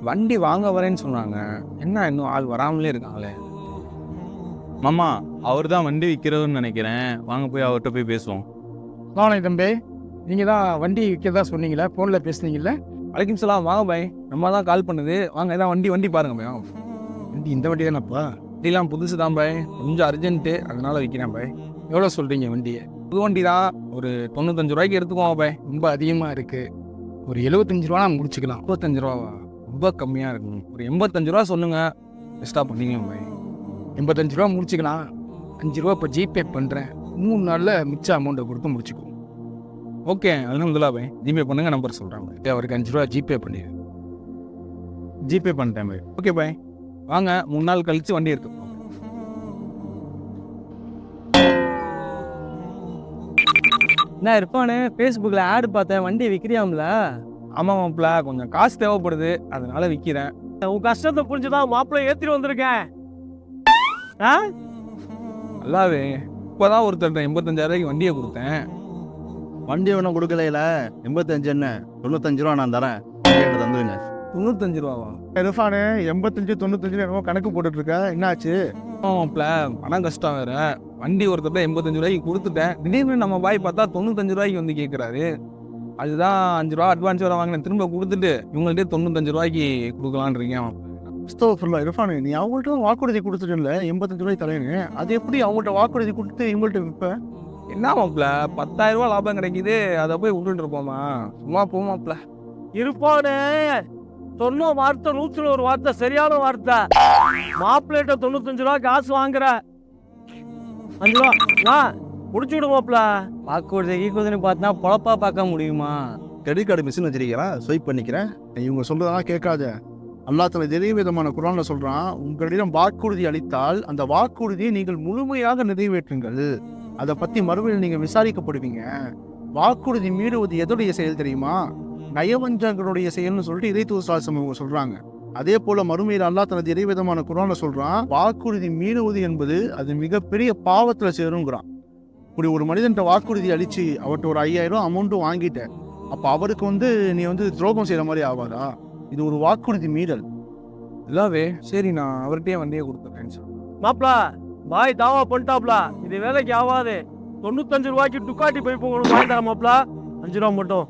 வண்டி வாங்க வரேன்னு சொன்னாங்க. என்ன இன்னும் ஆள் வராமலே இருக்காங்களே. மாமா அவர் தான் வண்டி விற்கிறவர்னு நினைக்கிறேன். வாங்க போய் அவர்கிட்ட போய் பேசுவோம். வாங்க தம்பி, நீங்கள் தான் வண்டி விற்கிறதா சொன்னீங்களே, ஃபோனில் பேசுனீங்கல்ல? வலைக்கும் சலாம். வாங்க பாய், நம்ம தான் கால் பண்ணுது. வாங்க ஏதாவது வண்டி பாருங்க பாய். வாங்க. வண்டி இந்த வண்டி தானப்பா? வண்டிலாம் புதுசு தான் பாய், கொஞ்சம் அர்ஜென்ட்டு, அதனால விற்கிறேன் பாய். எவ்வளோ சொல்கிறீங்க வண்டியை? புது வண்டி தான், ஒரு 95 ரூபாய்க்கு எடுத்துக்கோங்க பாய். ரொம்ப அதிகமாக இருக்குது. ஒரு 75 ரூபா நான் முடிச்சுக்கலாம். 75 ரூபாவா? ரொம்ப கம்மியாக இருக்குங்க. ஒரு 85 ரூபா சொல்லுங்கள், பெஸ்ட்டாக பண்ணிக்கலாம் பாய். 85 ரூபா முடிச்சுக்கலாம். 5 ரூபா இப்போ ஜிபே பண்ணுறேன். 3 நாளில் மிச்ச அமௌண்ட்டை கொடுத்து முடிச்சுக்குவோம். ஓகே, அல்ஹம்துலில்லாஹ் பாய். ஜிபே பண்ணுங்கள், நம்பர் சொல்கிறேன் பாய். அவருக்கு 5 ரூபா ஜிபே பண்ணிடு. ஜிபே பண்ணிட்டேன் பாய். ஓகே பாய், வாங்க 3 நாள் கழித்து வண்டி எடுத்துக்கோங்க. என்ன இருப்பானு ஃபேஸ்புக்கில் ஆடு பார்த்தேன், வண்டி விற்கிறியாம்ல? ஆமாம் மாப்பிள்ள, கொஞ்சம் காசு தேவைப்படுது, அதனால விற்கிறேன். உன் கஷ்டத்தை புரிஞ்சுதான் மாப்பிள்ளை ஏற்றிட்டு வந்திருக்கேன். ஆ நல்லாவே இப்போதான் ஒருத்தர் 85,000 ரூபாய்க்கு வண்டியை கொடுத்தேன். வண்டி ஒன்றும் கொடுக்கலையில 85 என்ன 95 ரூபா நான் தரேன், தந்துடுங்க. 95 ரூபாவா? ரிஃபானு 85 95 என்னமோ கணக்கு போட்டுட்ருக்க, என்னாச்சு? மாப்பிள்ள, பணம் கஷ்டம் வேற. வண்டி ஒருத்தர் 85 ரூபாய்க்கு கொடுத்துட்டேன். திடீர்னு நம்ம பாய் பார்த்தா 95 ரூபாய்க்கு வந்து கேட்குறாரு. அதுதான் 5 ரூபா அட்வான்ஸ் வேற வாங்கினேன். திரும்ப கொடுத்துட்டு இவங்கள்ட்டே 95 ரூபாய்க்கு கொடுக்கலான்னு இருக்கேன். அஸ்தக்ஃபிருல்லாஹ் இர்ஃபானு, நீ அவங்கள்ட்ட வாக்குறுதி கொடுத்துட்டுல 85 ரூபாய் தரேன்னு, அது எப்படி அவங்கள்ட்ட வாக்குறுதி கொடுத்து இவங்கள்ட்ட விற்ப? என்ன மாப்பிள்ள, 10,000 ரூபா லாபம் கிடைக்குது, அதை போய் விட்டுட்டு இருப்போமா? சும்மா போமாப்பிள்ள. இருப்பானு சொன்ன வார்த்தை 100ல் ஒரு வார்த்தை சரியான வார்த்தை. மாப்பிள்ளைகிட்ட 95 ரூபா காசு வாங்குற. 5 ரூபா முடிச்சு விடு மாப்பிள்ள. வாக்குறுதி பார்த்தா பொழப்பா பார்க்க முடியுமா? கிரெடிட் கார்டு மிஷின் வச்சிருக்கிறேன், ஸ்வைப் பண்ணிக்கிறேன். இவங்க சொல்றதெல்லாம் கேட்காத. அல்லாஹ் தஆலா நிறைய விதமான குர்ஆன்ல சொல்றான், உங்களிடம் வாக்குறுதி அளித்தால் அந்த வாக்குறுதியை நீங்கள் முழுமையாக நிறைவேற்றுங்கள். அதை பத்தி மறுபடியும் நீங்க விசாரிக்கப்படுவீங்க. வாக்குறுதி மீறுவது எதுடைய செயல் தெரியுமா? நயவஞ்சகருடைய செயல்னு சொல்லிட்டு இறைத்தூதர் அவங்க சொல்றாங்க. அதே போல மறுமையில் அல்லாஹ் தனது இறை விதமான குர்ஆன்ல சொல்றான், வாக்குறுதி மீறுவது என்பது அது மிகப்பெரிய பாவத்துல சேருங்கிறான். இப்படி ஒரு மனிதன்ட்ட வாக்குறுதி அளிச்சு அவர்கிட்ட ஒரு 5,000 அமௌண்ட்டும் வாங்கிட்ட, அப்ப அவருக்கு நீ துரோகம் செய்யற மாதிரி ஆவாதா? இது ஒரு வாக்குறுதி மீறல். இல்லாவே சரி, நான் அவர்கிட்டயே வண்டியை கொடுத்துட்றேன் சார். மாப்பிள்ள பாய் தாவா பண்ணிட்டாப்ல, இது வேலைக்கு ஆகாது. 95 ரூபாய்க்கு டுக்காட்டி பைப் உங்களுக்கு வாங்கி தரேன் மாப்பிள்ள. 5 ரூபா மட்டும்.